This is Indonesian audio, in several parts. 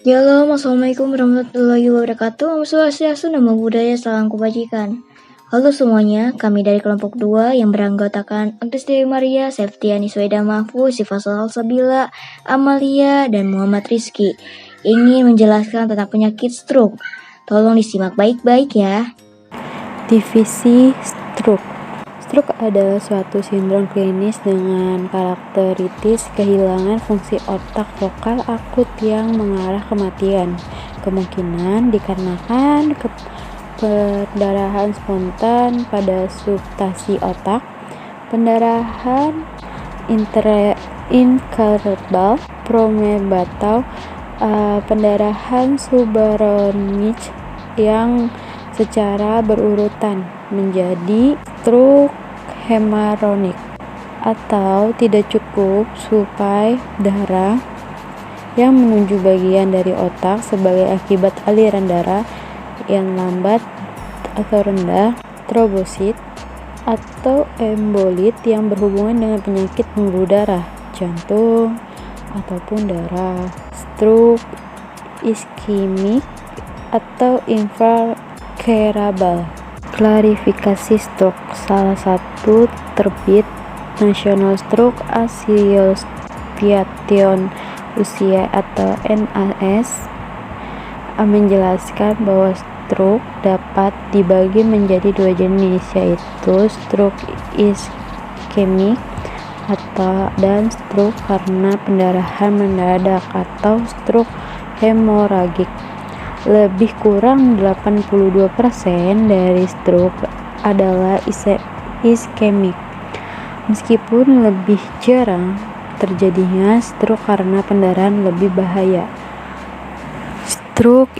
Ya halo, Assalamualaikum warahmatullahi wabarakatuh. Om Swastiastu, Namo Buddhaya, Salam Kebajikan. Halo semuanya, kami dari kelompok 2 yang beranggotakan Agnes Dewi Maria, Septiani Sweda Mahfuz, Syifa Salsabila, Amalia, dan Muhammad Rizky ingin menjelaskan tentang penyakit stroke. Tolong disimak baik-baik ya. Divisi stroke. Stroke adalah suatu sindrom klinis dengan karakteritis kehilangan fungsi otak lokal akut yang mengarah kematian. Kemungkinan dikarenakan perdarahan spontan pada substasi otak, pendarahan intracerebral promebe atau pendarahan subarachnoid yang secara berurutan menjadi stroke hemorrhagic atau tidak cukup suplai darah yang menuju bagian dari otak sebagai akibat aliran darah yang lambat atau rendah, trombosit atau embolit yang berhubungan dengan penyakit pembuluh darah, jantung ataupun darah, stroke iskemik atau infarkt. Klarifikasi stroke. Salah satu terbit National Stroke Association Usia atau NAS menjelaskan bahwa stroke dapat dibagi menjadi dua jenis, yaitu stroke iskemik dan stroke karena pendarahan mendadak atau stroke hemorragik. Lebih kurang 82% dari stroke adalah iskemik, meskipun lebih jarang terjadinya stroke karena pendarahan lebih bahaya. Stroke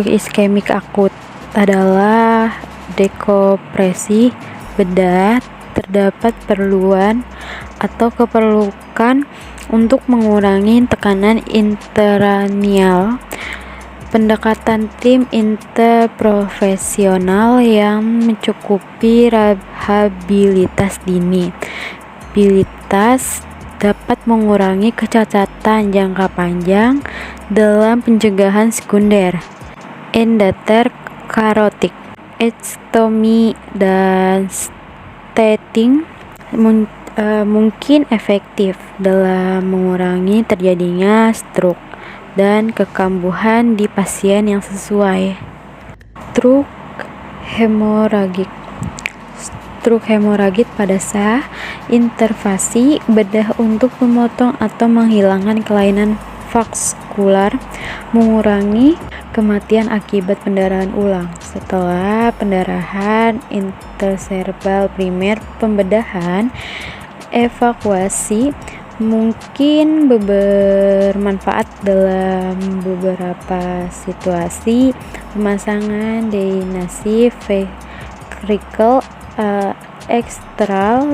iskemik akut adalah dekompresi bedah. Terdapat perluan atau keperluan untuk mengurangi tekanan intracranial. Pendekatan tim interprofesional yang mencakupi rehabilitasi dini. Rehabilitasi dapat mengurangi kecacatan jangka panjang dalam pencegahan sekunder, endarter karotik, ekstomi, dan stenting mungkin efektif dalam mengurangi terjadinya stroke dan kekambuhan di pasien yang sesuai. Stroke hemorragik pada saat intervensi bedah untuk memotong atau menghilangkan kelainan vaskular, mengurangi kematian akibat pendarahan ulang. Setelah pendarahan intracerebral primer, pembedahan evakuasi mungkin bermanfaat dalam beberapa situasi. Pemasangan drainase ventricle ekstral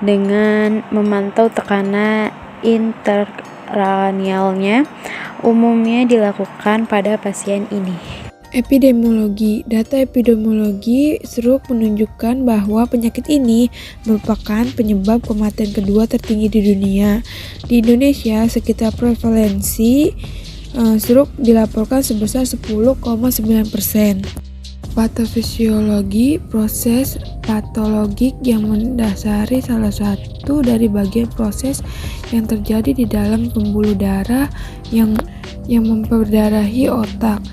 dengan memantau tekanan intracranialnya umumnya dilakukan pada pasien ini. Epidemiologi. Data epidemiologi stroke menunjukkan bahwa penyakit ini merupakan penyebab kematian kedua tertinggi di dunia. Di Indonesia, sekitar prevalensi stroke dilaporkan sebesar 10,9%. Patofisiologi, proses patologik yang mendasari salah satu dari bagian proses yang terjadi di dalam pembuluh darah yang memperdarahi otak.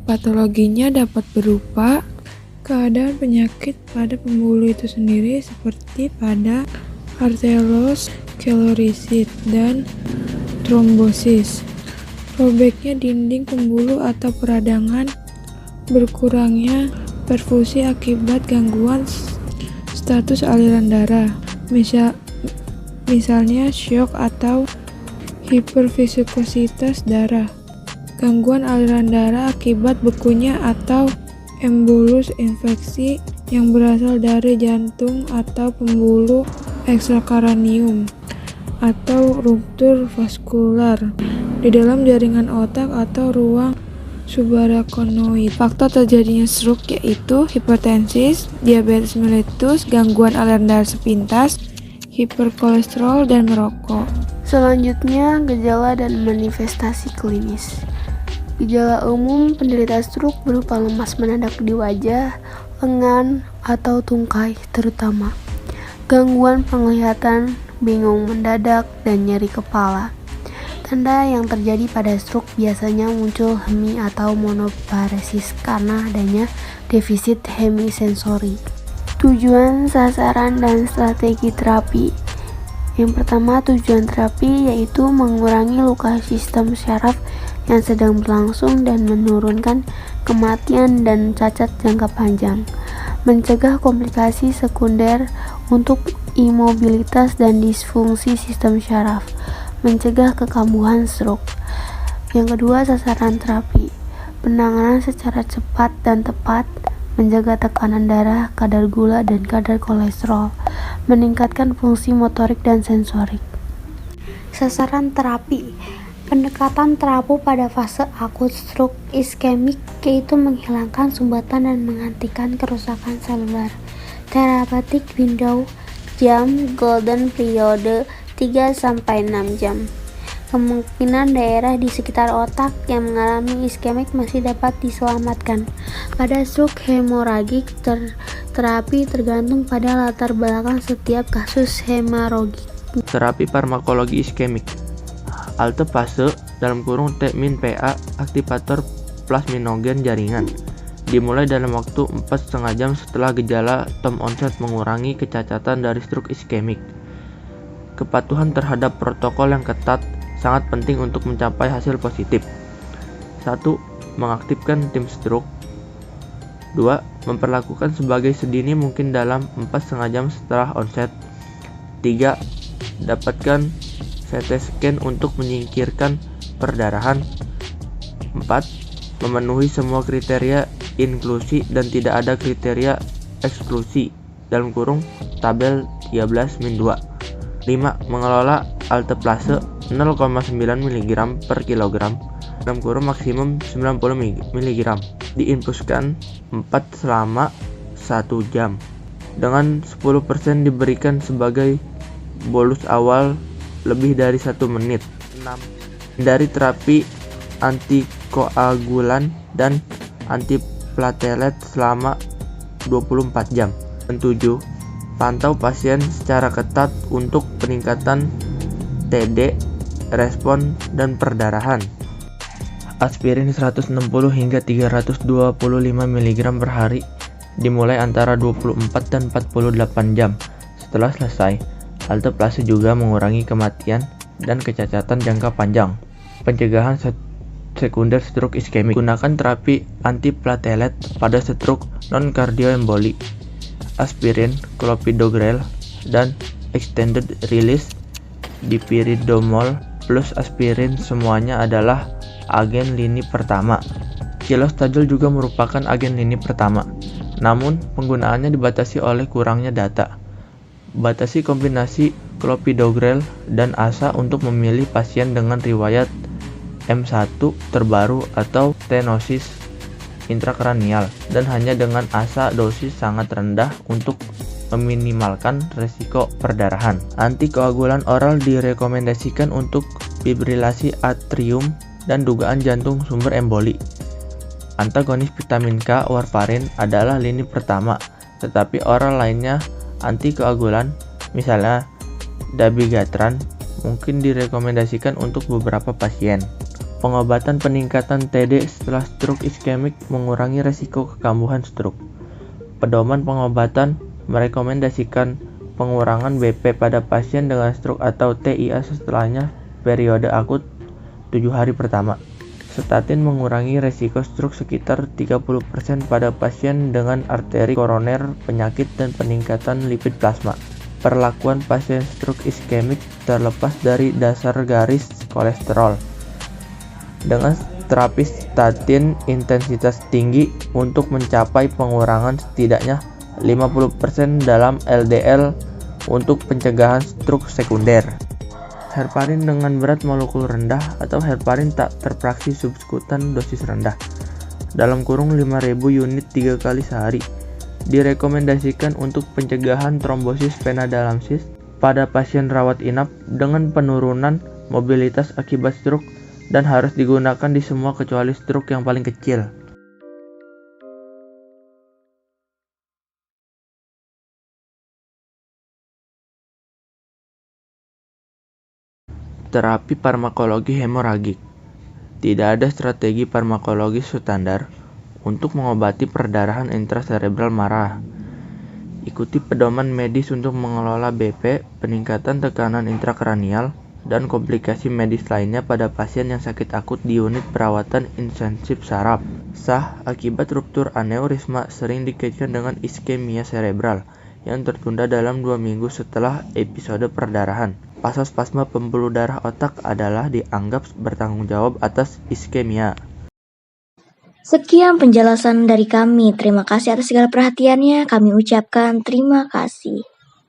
Patologinya dapat berupa keadaan penyakit pada pembuluh itu sendiri seperti pada arteriosklerosis dan trombosis, robeknya dinding pembuluh atau peradangan, berkurangnya perfusi akibat gangguan status aliran darah, misalnya syok atau hiperviskositas darah, gangguan aliran darah akibat bekunya atau embolus infeksi yang berasal dari jantung atau pembuluh ekstrakranium, atau ruptur vaskular di dalam jaringan otak atau ruang subarachnoid. Faktor terjadinya stroke yaitu hipertensi, diabetes mellitus, gangguan aliran darah sepintas, hiperkolesterol, dan merokok. Selanjutnya, gejala dan manifestasi klinis. Gejala umum penderita stroke berupa lemas mendadak di wajah, lengan, atau tungkai terutama. Gangguan penglihatan, bingung mendadak, dan nyeri kepala. Tanda yang terjadi pada stroke biasanya muncul hemi atau monoparesis karena adanya defisit hemisensori. Tujuan, sasaran, dan strategi terapi. Yang pertama, tujuan terapi yaitu mengurangi luka sistem syaraf yang sedang berlangsung dan menurunkan kematian dan cacat jangka panjang. Mencegah komplikasi sekunder untuk imobilitas dan disfungsi sistem syaraf. Mencegah kekambuhan stroke. Yang kedua, sasaran terapi. Penanganan secara cepat dan tepat, menjaga tekanan darah, kadar gula, dan kadar kolesterol, meningkatkan fungsi motorik dan sensorik. Sasaran terapi. Pendekatan terapi pada fase akut stroke iskemik yaitu menghilangkan sumbatan dan menghentikan kerusakan seluler. Therapeutic window jam golden periode 3-6 jam. Kemungkinan daerah di sekitar otak yang mengalami iskemik masih dapat diselamatkan. Pada stroke hemoragik, terapi tergantung pada latar belakang setiap kasus hemoragik. Terapi farmakologi iskemik. Altefase (T-PA) aktivator plasminogen jaringan. Dimulai dalam waktu 4,5 jam setelah gejala time onset, mengurangi kecacatan dari stroke iskemik. Kepatuhan terhadap protokol yang ketat sangat penting untuk mencapai hasil positif. 1. Mengaktifkan tim stroke. 2. Memperlakukan sebagai sedini mungkin dalam 4,5 jam setelah onset. 3. Dapatkan CT scan untuk menyingkirkan perdarahan. 4. Memenuhi semua kriteria inklusi dan tidak ada kriteria eksklusi (tabel 13-2). 5. Mengelola alteplase 0,9 mg per kilogram (maksimum 90 mg). Diinfuskan 4 selama 1 jam. Dengan 10% diberikan sebagai bolus awal lebih dari 1 menit. 6. Hindari terapi antikoagulan dan antiplatelet selama 24 jam. 7. Pantau pasien secara ketat untuk peningkatan TD, respon, dan perdarahan. Aspirin 160 hingga 325 mg per hari dimulai antara 24 dan 48 jam. Setelah selesai, alteplase juga mengurangi kematian dan kecacatan jangka panjang. Pencegahan sekunder stroke iskemik. Gunakan terapi antiplatelet pada stroke non-kardioemboli. Aspirin, clopidogrel, dan extended release dipyridomol plus aspirin semuanya adalah agen lini pertama. Cilostazol juga merupakan agen lini pertama. Namun, penggunaannya dibatasi oleh kurangnya data. Batasi kombinasi clopidogrel dan ASA untuk memilih pasien dengan riwayat M1 terbaru atau stenosis intrakranial, dan hanya dengan ASA dosis sangat rendah untuk meminimalkan resiko perdarahan. Antikoagulan oral direkomendasikan untuk fibrilasi atrium dan dugaan jantung sumber emboli. Antagonis vitamin K warfarin adalah lini pertama, tetapi oral lainnya antikoagulan, misalnya dabigatran, mungkin direkomendasikan untuk beberapa pasien. Pengobatan peningkatan TD setelah stroke iskemik mengurangi resiko kekambuhan stroke. Pedoman pengobatan merekomendasikan pengurangan BP pada pasien dengan stroke atau TIA setelahnya periode akut 7 hari pertama. Statin mengurangi resiko stroke sekitar 30% pada pasien dengan arteri koroner, penyakit, dan peningkatan lipid plasma. Perlakuan pasien stroke iskemik terlepas dari dasar garis kolesterol. Dengan terapi statin intensitas tinggi untuk mencapai pengurangan setidaknya 50% dalam LDL untuk pencegahan stroke sekunder. Heparin dengan berat molekul rendah atau heparin tak terfraksi subkutan dosis rendah (5.000 unit 3 kali sehari) direkomendasikan untuk pencegahan trombosis vena dalam sis pada pasien rawat inap dengan penurunan mobilitas akibat stroke dan harus digunakan di semua kecuali stroke yang paling kecil. Terapi farmakologi hemoragik. Tidak ada strategi farmakologi standar untuk mengobati perdarahan intraserebral marah. Ikuti pedoman medis untuk mengelola BP, peningkatan tekanan intrakranial, dan komplikasi medis lainnya pada pasien yang sakit akut di unit perawatan intensif saraf. Sah akibat ruptur aneurisma sering dikaitkan dengan iskemia cerebral yang tertunda dalam 2 minggu setelah episode perdarahan. Vasospasma pembuluh darah otak adalah dianggap bertanggung jawab atas iskemia. Sekian penjelasan dari kami. Terima kasih atas segala perhatiannya. Kami ucapkan terima kasih.